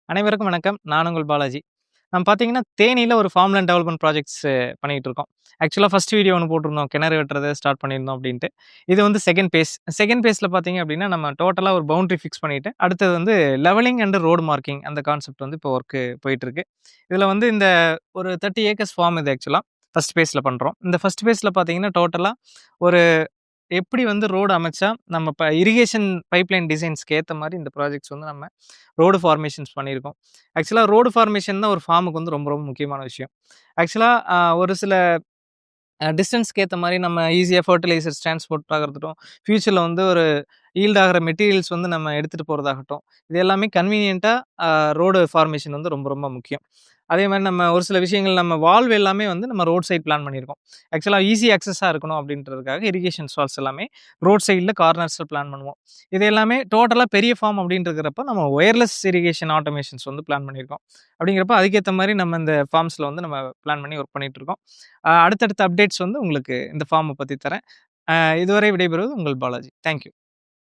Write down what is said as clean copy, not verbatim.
அனைவருக்கும் வணக்கம். நான் உங்கள் பாலாஜி. நம்ம பார்த்தீங்கன்னா, தேனியில ஒரு ஃபார்ம்லேண்ட் டெவலப்மென்ட் ப்ராஜெக்ட்ஸ் பண்ணிட்டு இருக்கோம். ஆக்சுவலா ஃபர்ஸ்ட் வீடியோ ஒண்ணு போட்டிருந்தோம். கிணறு வெட்டுறத ஸ்டார்ட் பண்ணியிருந்தோம் அப்டின்ட்டு. இது வந்து செகண்ட் பேஸ். செகண்ட் பேஸ்ல பார்த்தீங்க அப்டின்னா, நம்ம டோட்டலா ஒரு பவுண்டரி ஃபிக்ஸ் பண்ணிட்டு, அடுத்தது வந்து லெவலிங் அண்ட் ரோட் மார்க்கிங் அந்த கான்செப்ட் வந்து இப்போ வொர்க் போயிட்டு இருக்கு. இதுல வந்து இந்த ஒரு 30 ஏக்கர்ஸ் ஃபார்ம் இது ஆக்சுவலா. ஃபர்ஸ்ட் பேஸ்ல பண்றோம். இந்த ஃபர்ஸ்ட் பேஸ்ல பார்த்தீங்கன்னா, டோட்டலா ஒரு எப்படி வந்து ரோடு அமைச்சா, நம்ம இரிகேஷன் பைப்லைன் டிசைன்ஸ்க்கு ஏத்த மாரி இந்த ப்ராஜெக்ட்ஸ் வந்து நம்ம ரோடு ஃபார்மேஷன்ஸ் பண்ணியிருக்கோம். ஆக்சுவலா ரோடு ஃபார்மேஷன் தான் ஒரு ஃபார்முக்கு வந்து ரொம்ப ரொம்ப முக்கியமான விஷயம். ஆக்சுவலா ஒரு சில டிஸ்டன்ஸ்க்கு ஏத்த மாரி நம்ம ஈஸியா ஃபெர்டிலைசர்ஸ் டிரான்ஸ்போர்ட் ஆகறதுட்டும், ஃபியூச்சர்ல வந்து ஒரு ஈல்ட் ஆகுற மெட்டீரியல்ஸ் வந்து நம்ம எடுத்துட்டு போறதாகட்டும், இது எல்லாமே கன்வீனியன்ட்டா ரோடு ஃபார்மேஷன் வந்து ரொம்ப ரொம்ப முக்கியம். அதே மாரி நம்ம ஒரு சில விஷயங்கள் நம்ம வால்வ் எல்லாமே வந்து நம்ம ரோட் சைட் பிளான் பண்ணியிருக்கோம். ஆக்சுவலா ஈஸி அக்சஸா இருக்கணும் அப்படின்றதுக்காக இரிகேஷன் வால்ஸ் எல்லாமே ரோட் சைட்ல கார்னர்ஸ்ல பிளான் பண்ணுவோம். இது எல்லாமே டோட்டலா பெரிய ஃபார்ம் அப்படின்னு இருக்கிறப்ப நம்ம ஒயர்லெஸ் இரிகேஷன் ஆட்டோமேஷன்ஸ் வந்து பிளான் பண்ணியிருக்கோம். அப்படிங்கிறப்ப அதுக்கேத்த மாரி நம்ம இந்த ஃபார்ம்ஸ்ல வந்து நம்ம பிளான் பண்ணி ஒர்க் பண்ணிட்டு இருக்கோம். அடுத்தடுத்த அப்டேட்ஸ் வந்து உங்களுக்கு இந்த ஃபார்ம பத்தி தரேன். இதுவரை விடைபெறுவது உங்கள் பாலாஜி. Thank you.